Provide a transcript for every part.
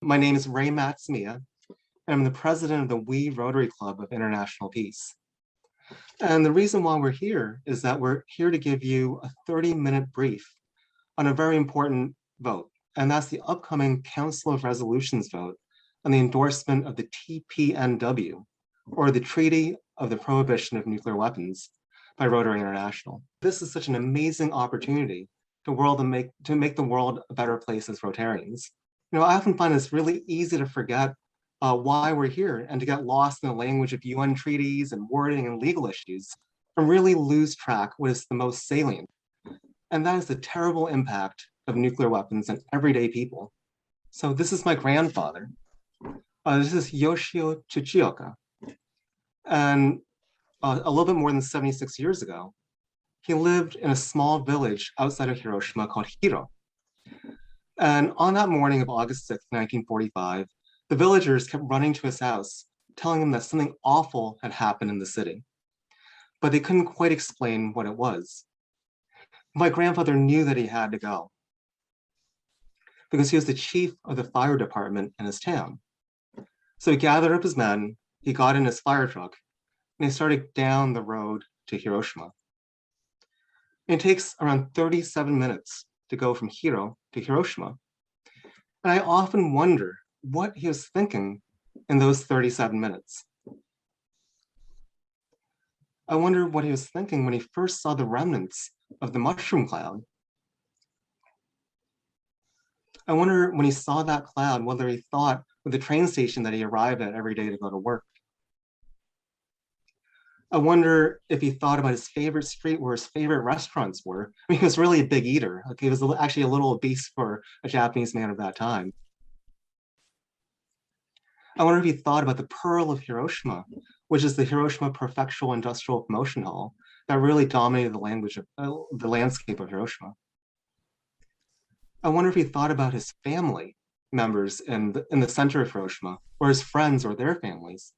My name is Ray Matsumiya, and I'm the president of the We Rotary Club of International Peace. And the reason why we're here is that we're here to give you a 30-minute brief on a very important vote, and that's the upcoming Council of Resolutions vote on the endorsement of the TPNW, or the Treaty of the Prohibition of Nuclear Weapons, by Rotary International. This is such an amazing opportunity to make the world a better place as Rotarians. I often find it's really easy to forget why we're here and to get lost in the language of UN treaties and wording and legal issues and really lose track what is the most salient. And that is the terrible impact of nuclear weapons on everyday people. So this is my grandfather. This is Yoshio Chichioka. And a little bit more than 76 years ago, he lived in a small village outside of Hiroshima called Hiro. And on that morning of August 6th, 1945, the villagers kept running to his house, telling him that something awful had happened in the city. But they couldn't quite explain what it was. My grandfather knew that he had to go because he was the chief of the fire department in his town. So he gathered up his men, he got in his fire truck, and they started down the road to Hiroshima. And it takes around 37 minutes to go from Hiro to Hiroshima. And I often wonder what he was thinking in those 37 minutes. I wonder what he was thinking when he first saw the remnants of the mushroom cloud. I wonder when he saw that cloud, whether he thought of the train station that he arrived at every day to go to work. I wonder if he thought about his favorite street where his favorite restaurants were. I mean, he was really a big eater. Like, he was actually a little obese for a Japanese man of that time. I wonder if he thought about the Pearl of Hiroshima, which is the Hiroshima Prefectural Industrial Promotion Hall that really dominated the landscape of Hiroshima. I wonder if he thought about his family members in the center of Hiroshima, or his friends or their families.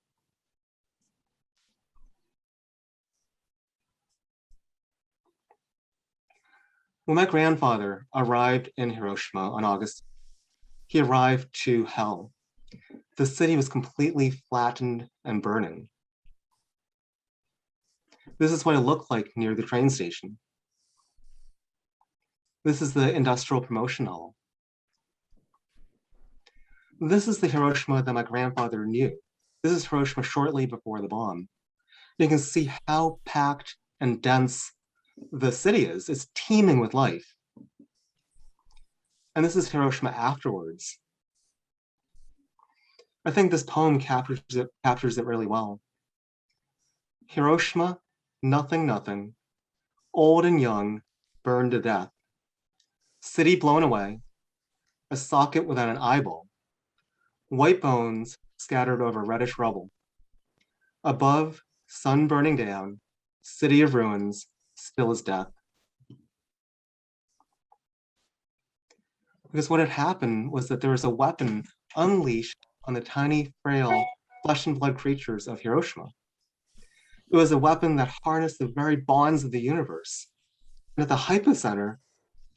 When my grandfather arrived in Hiroshima on August, he arrived to hell. The city was completely flattened and burning. This is what it looked like near the train station. This is the Industrial Promotion Hall. This is the Hiroshima that my grandfather knew. This is Hiroshima shortly before the bomb. You can see how packed and dense the city is. It's teeming with life. And this is Hiroshima afterwards. I think this poem captures it really well. Hiroshima, nothing, nothing, old and young, burned to death. City blown away, a socket without an eyeball, white bones scattered over reddish rubble. Above, sun burning down, city of ruins, still as death. Because what had happened was that there was a weapon unleashed on the tiny, frail, flesh and blood creatures of Hiroshima. It was a weapon that harnessed the very bonds of the universe. And at the hypocenter,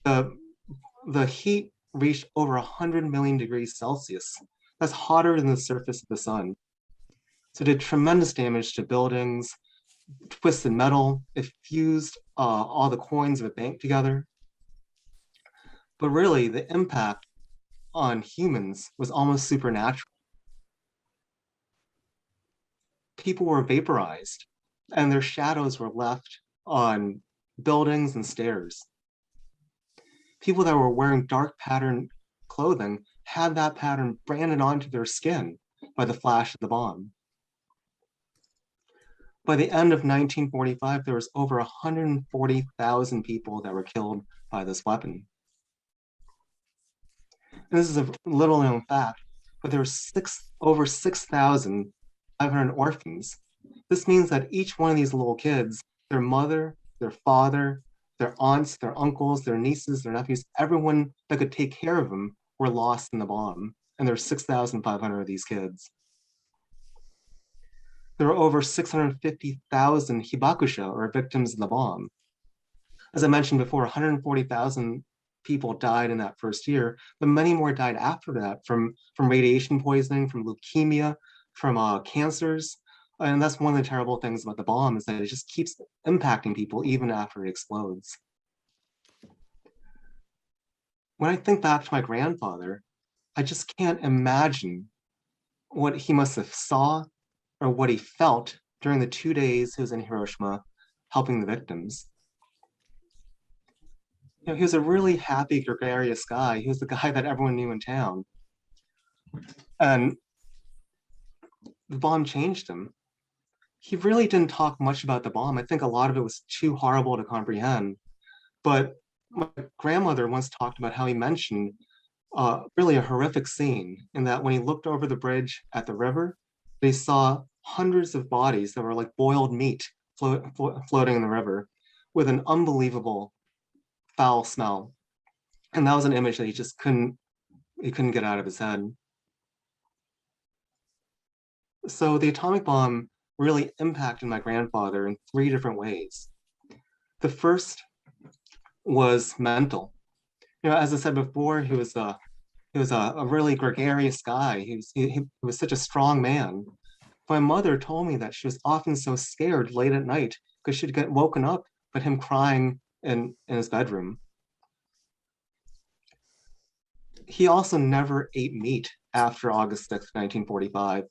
the heat reached over 100 million degrees Celsius. That's hotter than the surface of the sun. So it did tremendous damage to buildings, twisted metal. It fused all the coins of a bank together. But really, the impact on humans was almost supernatural. People were vaporized, and their shadows were left on buildings and stairs. People that were wearing dark patterned clothing had that pattern branded onto their skin by the flash of the bomb. By the end of 1945, there was over 140,000 people that were killed by this weapon. And this is a little known fact, but there were over 6,500 orphans. This means that each one of these little kids, their mother, their father, their aunts, their uncles, their nieces, their nephews, everyone that could take care of them were lost in the bomb. And there were 6,500 of these kids. There were over 650,000 hibakusha, or victims of the bomb. As I mentioned before, 140,000 people died in that first year, but many more died after that from radiation poisoning, from leukemia, from cancers. And that's one of the terrible things about the bomb, is that it just keeps impacting people even after it explodes. When I think back to my grandfather, I just can't imagine what he must have saw or what he felt during the 2 days he was in Hiroshima helping the victims. You know, he was a really happy, gregarious guy. He was the guy that everyone knew in town. And the bomb changed him. He really didn't talk much about the bomb. I think a lot of it was too horrible to comprehend. But my grandmother once talked about how he mentioned really a horrific scene, in that when he looked over the bridge at the river, they saw hundreds of bodies that were like boiled meat floating in the river with an unbelievable foul smell. And that was an image that he just couldn't get out of his head. So the atomic bomb really impacted my grandfather in 3 different ways. The first was mental. You know, as I said before, he was a really gregarious guy. He was such a strong man. My mother told me that she was often so scared late at night because she'd get woken up by him crying in his bedroom. He also never ate meat after August 6th, 1945.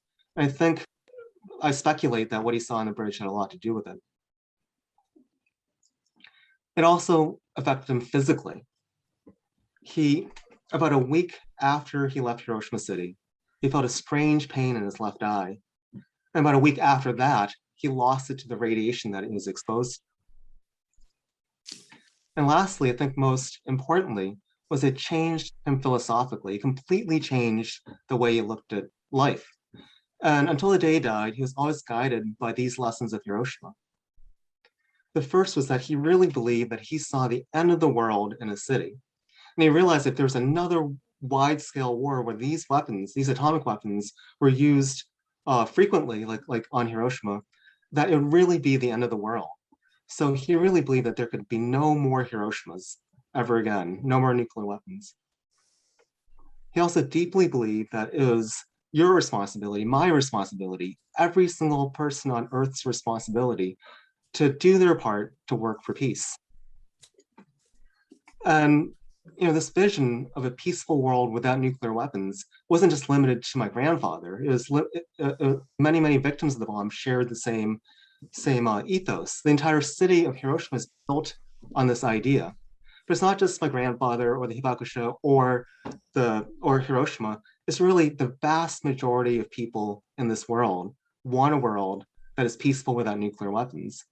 I speculate that what he saw on the bridge had a lot to do with it. It also affected him physically. About a week after he left Hiroshima City, he felt a strange pain in his left eye. And about a week after that, he lost it to the radiation that he was exposed to. And lastly, I think most importantly, was it changed him philosophically. It completely changed the way he looked at life. And until the day he died, he was always guided by these lessons of Hiroshima. The first was that he really believed that he saw the end of the world in a city. And he realized if there was another wide-scale war where these weapons, these atomic weapons, were used frequently, like on Hiroshima, that it would really be the end of the world. So he really believed that there could be no more Hiroshimas ever again, no more nuclear weapons. He also deeply believed that it was your responsibility, my responsibility, every single person on Earth's responsibility to do their part to work for peace. And you know, this vision of a peaceful world without nuclear weapons wasn't just limited to my grandfather. It was many, many victims of the bomb shared the same ethos. The entire city of Hiroshima is built on this idea. But it's not just my grandfather or the Hibakusha or Hiroshima. It's really the vast majority of people in this world want a world that is peaceful without nuclear weapons.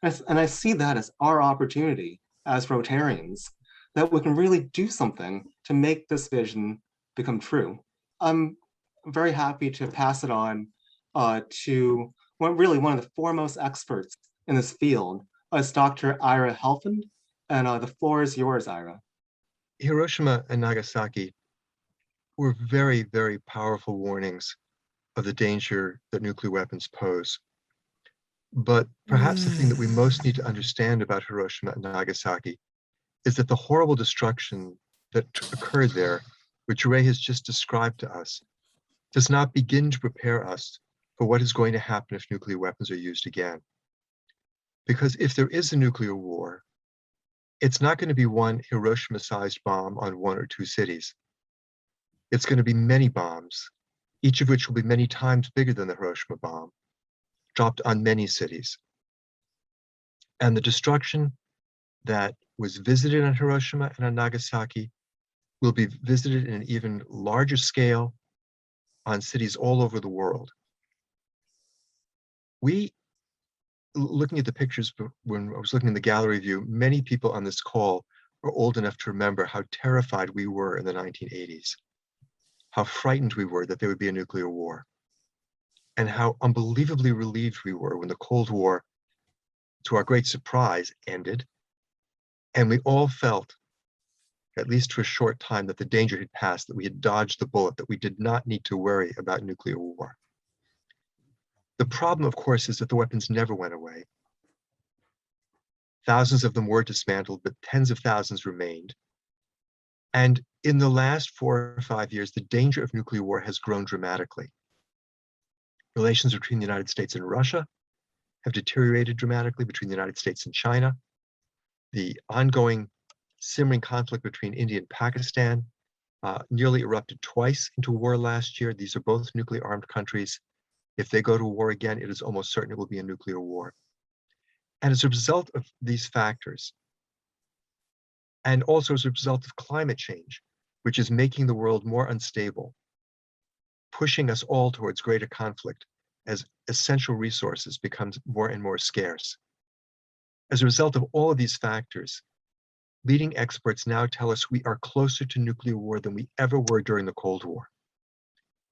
And I see that as our opportunity as Rotarians, that we can really do something to make this vision become true. I'm very happy to pass it on to one of the foremost experts in this field, is Dr. Ira Helfand, and the floor is yours, Ira. Hiroshima and Nagasaki were very, very powerful warnings of the danger that nuclear weapons pose. But perhaps the thing that we most need to understand about Hiroshima and Nagasaki is that the horrible destruction that occurred there, which Ray has just described to us, does not begin to prepare us for what is going to happen if nuclear weapons are used again. Because if there is a nuclear war, it's not going to be one Hiroshima-sized bomb on 1 or 2 cities. It's going to be many bombs, each of which will be many times bigger than the Hiroshima bomb, dropped on many cities. And the destruction that was visited on Hiroshima and on Nagasaki will be visited in an even larger scale on cities all over the world. Looking at the pictures, when I was looking in the gallery view, many people on this call are old enough to remember how terrified we were in the 1980s, how frightened we were that there would be a nuclear war, and how unbelievably relieved we were when the Cold War, to our great surprise, ended. And we all felt, at least for a short time, that the danger had passed, that we had dodged the bullet, that we did not need to worry about nuclear war. The problem, of course, is that the weapons never went away. Thousands of them were dismantled, but tens of thousands remained. And in the last 4 or 5 years, the danger of nuclear war has grown dramatically. Relations between the United States and Russia have deteriorated dramatically, between the United States and China. The ongoing simmering conflict between India and Pakistan nearly erupted twice into war last year. These are both nuclear armed countries. If they go to war again, it is almost certain it will be a nuclear war. And as a result of these factors, and also as a result of climate change, which is making the world more unstable, pushing us all towards greater conflict as essential resources become more and more scarce. As a result of all of these factors, leading experts now tell us we are closer to nuclear war than we ever were during the Cold War.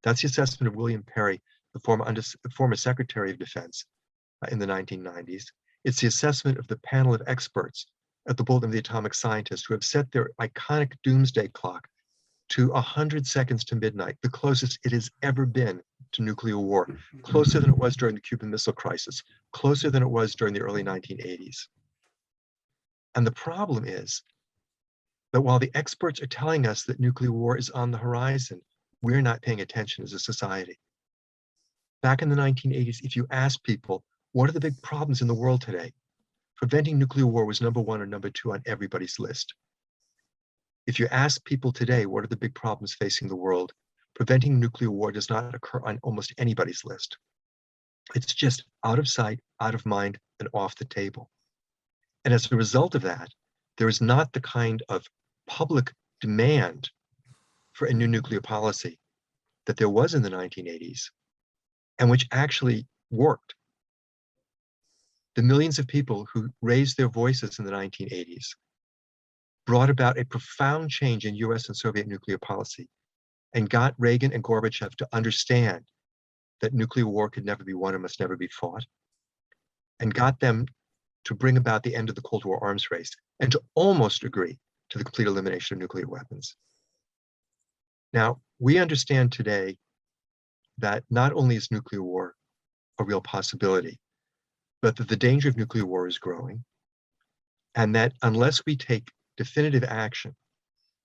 That's the assessment of William Perry, the former Secretary of Defense in the 1990s. It's the assessment of the panel of experts at the Bulletin of the Atomic Scientists who have set their iconic doomsday clock to 100 seconds to midnight, the closest it has ever been to nuclear war, closer than it was during the Cuban Missile Crisis, closer than it was during the early 1980s. And the problem is that while the experts are telling us that nuclear war is on the horizon, we're not paying attention as a society. Back in the 1980s, if you asked people, what are the big problems in the world today? Preventing nuclear war was number 1 or number 2 on everybody's list. If you ask people today, what are the big problems facing the world? Preventing nuclear war does not occur on almost anybody's list. It's just out of sight, out of mind, and off the table. And as a result of that, there is not the kind of public demand for a new nuclear policy that there was in the 1980s, and which actually worked. The millions of people who raised their voices in the 1980s brought about a profound change in US and Soviet nuclear policy and got Reagan and Gorbachev to understand that nuclear war could never be won and must never be fought, and got them to bring about the end of the Cold War arms race and to almost agree to the complete elimination of nuclear weapons. Now, we understand today that not only is nuclear war a real possibility, but that the danger of nuclear war is growing, and that unless we take definitive action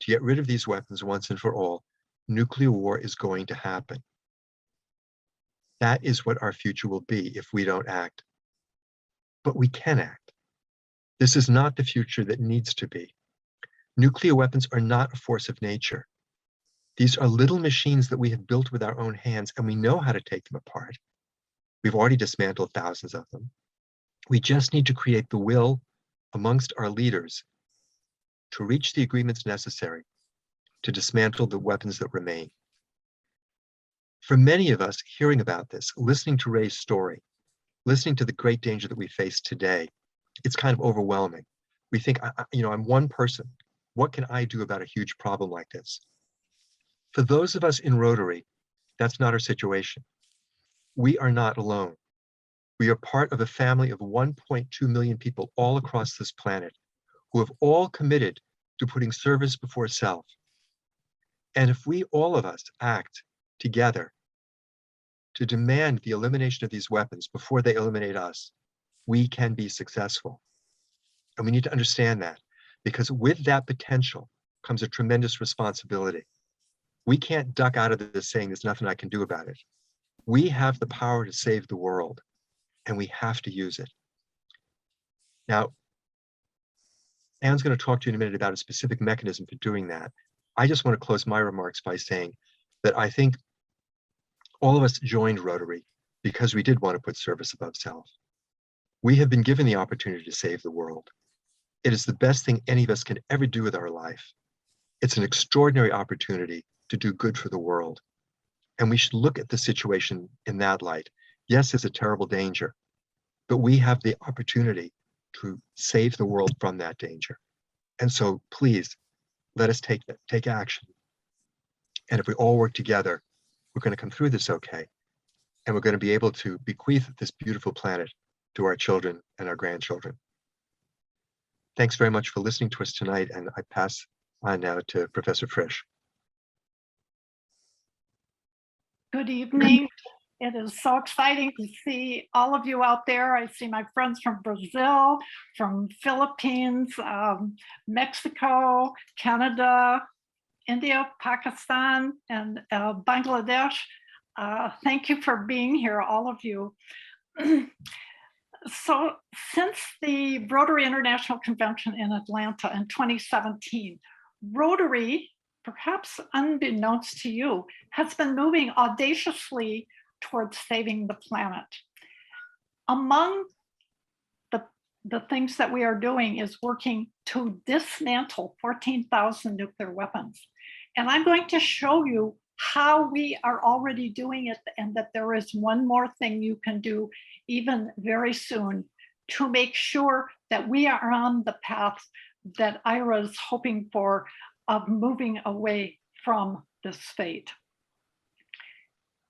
to get rid of these weapons once and for all, nuclear war is going to happen. That is what our future will be if we don't act. But we can act. This is not the future that needs to be. Nuclear weapons are not a force of nature. These are little machines that we have built with our own hands, and we know how to take them apart. We've already dismantled thousands of them. We just need to create the will amongst our leaders to reach the agreements necessary to dismantle the weapons that remain. For many of us, hearing about this, listening to Ray's story, listening to the great danger that we face today, it's kind of overwhelming. We think, I'm one person. What can I do about a huge problem like this? For those of us in Rotary, that's not our situation. We are not alone. We are part of a family of 1.2 million people all across this planet who have all committed to putting service before self. And if we, all of us, act together to demand the elimination of these weapons before they eliminate us, we can be successful. And we need to understand that, because with that potential comes a tremendous responsibility. We can't duck out of this saying there's nothing I can do about it. We have the power to save the world, and we have to use it. Now, Anne's going to talk to you in a minute about a specific mechanism for doing that. I just want to close my remarks by saying that I think all of us joined Rotary because we did want to put service above self. We have been given the opportunity to save the world. It is the best thing any of us can ever do with our life. It's an extraordinary opportunity to do good for the world. And we should look at the situation in that light. Yes, it's a terrible danger, but we have the opportunity to save the world from that danger. And so please, let us take action. And if we all work together, we're going to come through this okay. And we're going to be able to bequeath this beautiful planet to our children and our grandchildren. Thanks very much for listening to us tonight. And I pass on now to Professor Frisch. Good evening. It is so exciting to see all of you out there. I see my friends from Brazil, from Philippines, Mexico, Canada, India, Pakistan, and Bangladesh. Thank you for being here, all of you. So since the Rotary International Convention in Atlanta in 2017, Rotary, perhaps unbeknownst to you, has been moving audaciously towards saving the planet. Among the things that we are doing is working to dismantle 14,000 nuclear weapons. And I'm going to show you how we are already doing it, and that there is one more thing you can do even very soon to make sure that we are on the path that Ira's hoping for of moving away from this fate.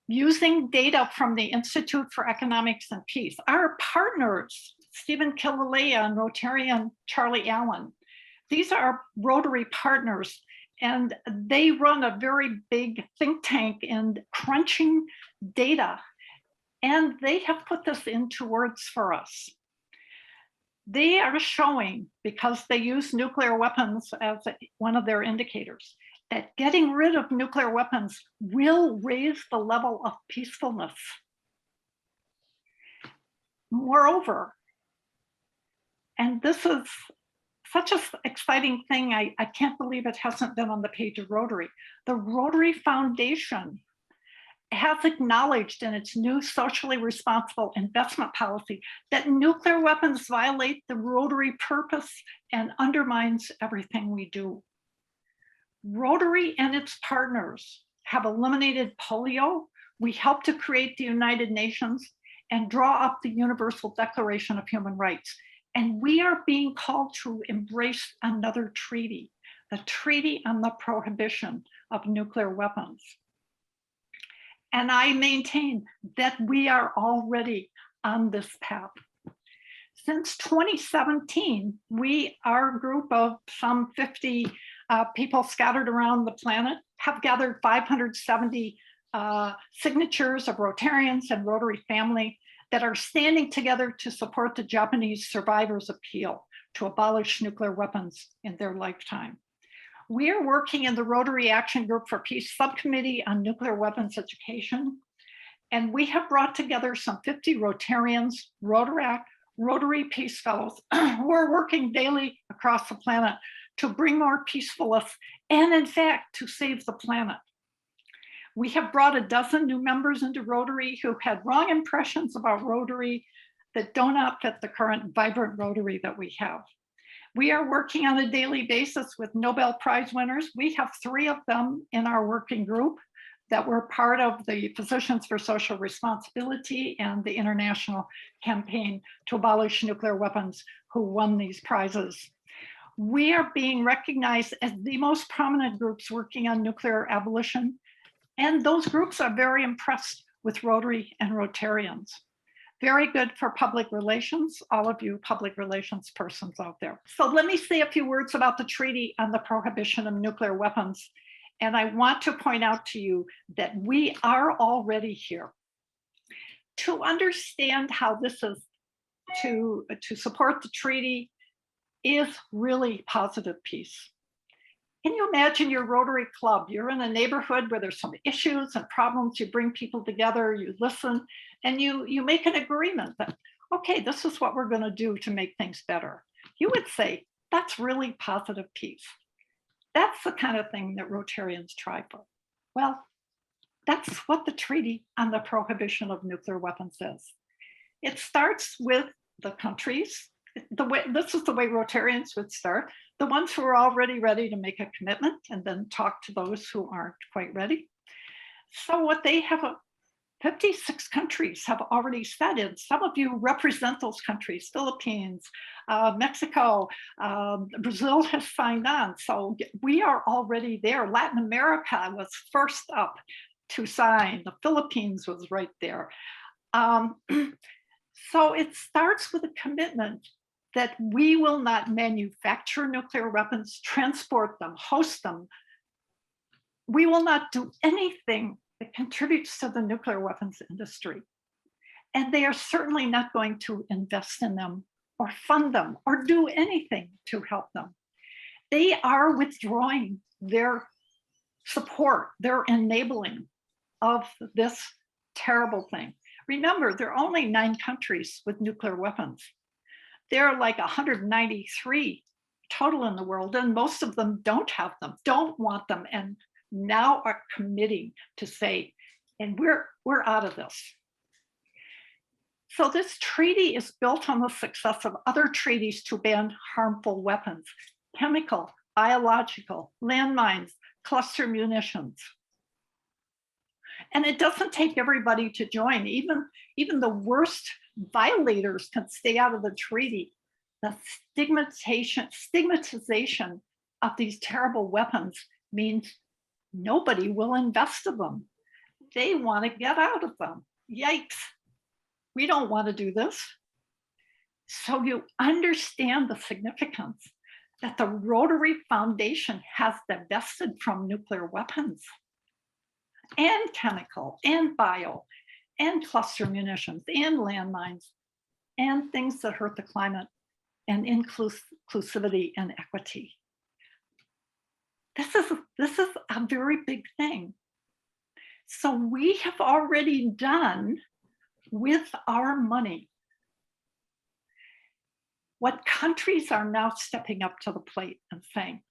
Using data from the Institute for Economics and Peace, our partners, Stephen Killalea and Rotarian Charlie Allen, these are Rotary partners, and they run a very big think tank in crunching data, and they have put this into words for us. They are showing, because they use nuclear weapons as one of their indicators, that getting rid of nuclear weapons will raise the level of peacefulness. Moreover, and this is such an exciting thing, I can't believe it hasn't been on the page of Rotary. The Rotary Foundation has acknowledged in its new socially responsible investment policy that nuclear weapons violate the Rotary purpose and undermines everything we do. Rotary and its partners have eliminated polio. We helped to create the United Nations and draw up the Universal Declaration of Human Rights. And we are being called to embrace another treaty, the Treaty on the Prohibition of Nuclear Weapons. And I maintain that we are already on this path. Since 2017, our group of some 50 people scattered around the planet have gathered 570 signatures of Rotarians and Rotary family that are standing together to support the Japanese survivors' appeal to abolish nuclear weapons in their lifetime. We are working in the Rotary Action Group for Peace Subcommittee on Nuclear Weapons Education, and we have brought together some 50 Rotarians, Rotary Peace Fellows, who are working daily across the planet to bring more peacefulness and, in fact, to save the planet. We have brought a dozen new members into Rotary who had wrong impressions about Rotary that do not fit the current vibrant Rotary that we have. We are working on a daily basis with Nobel Prize winners. We have 3 of them in our working group that were part of the Physicians for Social Responsibility and the International Campaign to Abolish Nuclear Weapons, who won these prizes. We are being recognized as the most prominent groups working on nuclear abolition. And those groups are very impressed with Rotary and Rotarians. Very good for public relations, all of you public relations persons out there. So let me say a few words about the Treaty on the Prohibition of Nuclear Weapons. And I want to point out to you that we are already here. To understand how this is to support the treaty is really positive peace. Can you imagine your Rotary Club? You're in a neighborhood where there's some issues and problems. You bring people together, you listen, and you make an agreement that, okay, this is what we're going to do to make things better. You would say, that's really positive peace. That's the kind of thing that Rotarians try for. Well, that's what the Treaty on the Prohibition of Nuclear Weapons is. It starts with the countries. This is the way Rotarians would start. The ones who are already ready to make a commitment and then talk to those who aren't quite ready. So what they have, 56 countries have already said, and some of you represent those countries, Philippines, Mexico, Brazil has signed on. So we are already there. Latin America was first up to sign. The Philippines was right there. So it starts with a commitment that we will not manufacture nuclear weapons, transport them, host them. We will not do anything that contributes to the nuclear weapons industry. And they are certainly not going to invest in them or fund them or do anything to help them. They are withdrawing their support, their enabling of this terrible thing. Remember, there are only 9 countries with nuclear weapons. There are like 193 total in the world, and most of them don't have them, don't want them, and now are committing to say, and we're out of this. So this treaty is built on the success of other treaties to ban harmful weapons, chemical, biological, landmines, cluster munitions. And it doesn't take everybody to join. Even the worst violators can stay out of the treaty. The stigmatization of these terrible weapons means nobody will invest in them. They want to get out of them. Yikes. We don't want to do this. So you understand the significance that the Rotary Foundation has divested from nuclear weapons and chemical and bio and cluster munitions and landmines and things that hurt the climate and inclusivity and equity. This is a very big thing. So we have already done with our money what countries are now stepping up to the plate and saying,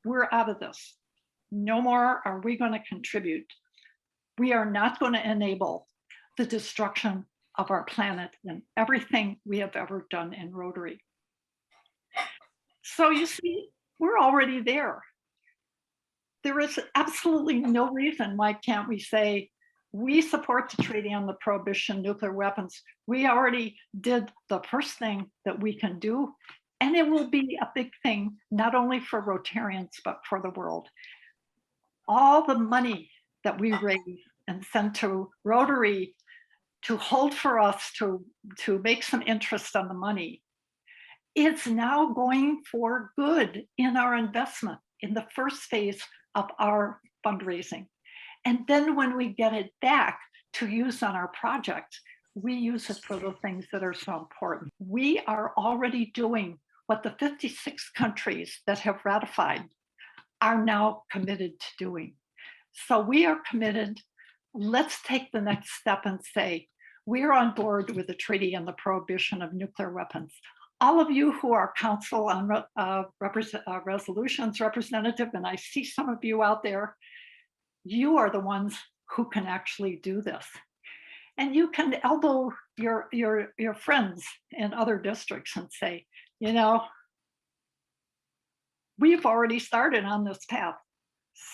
we're out of this. No more are we going to contribute. We are not going to enable the destruction of our planet and everything we have ever done in Rotary. So you see, we're already there. There is absolutely no reason why can't we say, we support the Treaty on the Prohibition of Nuclear Weapons. We already did the first thing that we can do, and it will be a big thing, not only for Rotarians, but for the world. All the money that we raise and send to Rotary to hold for us to make some interest on the money, it's now going for good in our investment in the first phase of our fundraising. And then when we get it back to use on our project, we use it for the things that are so important. We are already doing what the 56 countries that have ratified are now committed to doing. So we are committed. Let's take the next step and say, we're on board with the Treaty on the Prohibition of Nuclear Weapons. All of you who are Council on Resolutions representative, and I see some of you out there, you are the ones who can actually do this. And you can elbow your friends in other districts and say, you know, we've already started on this path.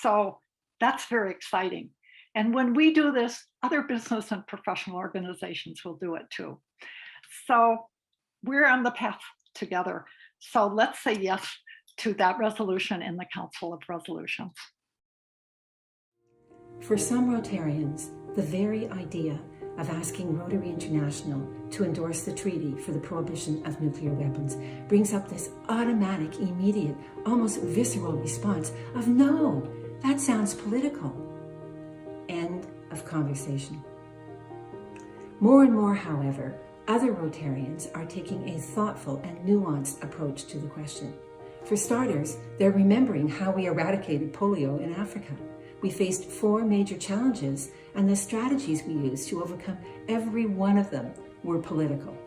So that's very exciting. And when we do this, other business and professional organizations will do it too. So we're on the path together. So let's say yes to that resolution in the Council of Resolutions. For some Rotarians, the very idea of asking Rotary International to endorse the treaty for the prohibition of nuclear weapons brings up this automatic, immediate, almost visceral response of, no, that sounds political. End of conversation. More and more, however, other Rotarians are taking a thoughtful and nuanced approach to the question. For starters, they're remembering how we eradicated polio in Africa. We faced 4 major challenges, and the strategies we used to overcome every one of them were political.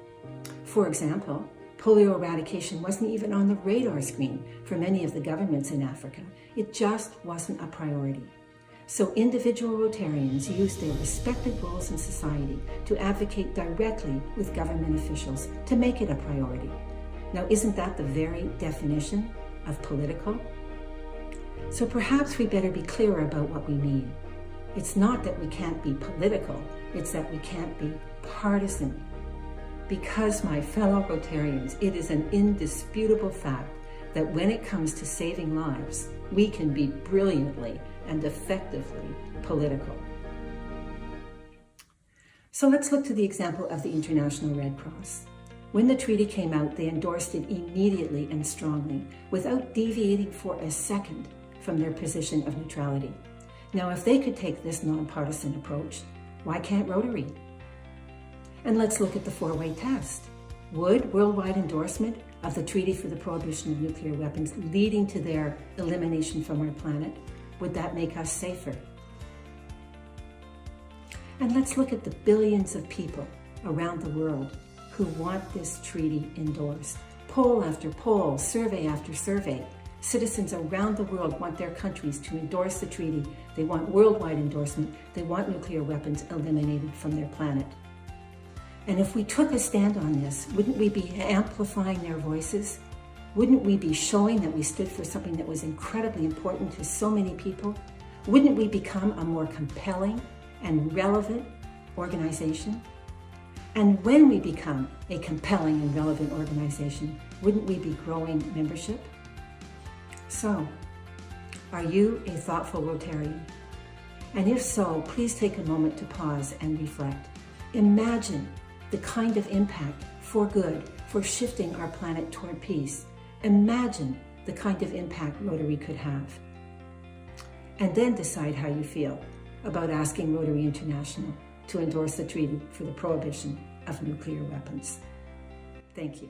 For example, polio eradication wasn't even on the radar screen for many of the governments in Africa. It just wasn't a priority. So individual Rotarians used their respective roles in society to advocate directly with government officials to make it a priority. Now, isn't that the very definition of political? So perhaps we better be clearer about what we mean. It's not that we can't be political, it's that we can't be partisan. Because, my fellow Rotarians, it is an indisputable fact that when it comes to saving lives, we can be brilliantly and effectively political. So let's look to the example of the International Red Cross. When the treaty came out, they endorsed it immediately and strongly, without deviating for a second from their position of neutrality. Now, if they could take this nonpartisan approach, why can't Rotary? And let's look at the 4-way test. Would worldwide endorsement of the Treaty for the Prohibition of Nuclear Weapons leading to their elimination from our planet Would that make us safer? And let's look at the billions of people around the world who want this treaty endorsed. Poll after poll, survey after survey, citizens around the world want their countries to endorse the treaty. They want worldwide endorsement. They want nuclear weapons eliminated from their planet. And if we took a stand on this, wouldn't we be amplifying their voices? Wouldn't we be showing that we stood for something that was incredibly important to so many people? Wouldn't we become a more compelling and relevant organization? And when we become a compelling and relevant organization, wouldn't we be growing membership? So, are you a thoughtful Rotarian? And if so, please take a moment to pause and reflect. Imagine the kind of impact for good, for shifting our planet toward peace. Imagine the kind of impact Rotary could have. And then decide how you feel about asking Rotary International to endorse the treaty for the prohibition of nuclear weapons. Thank you.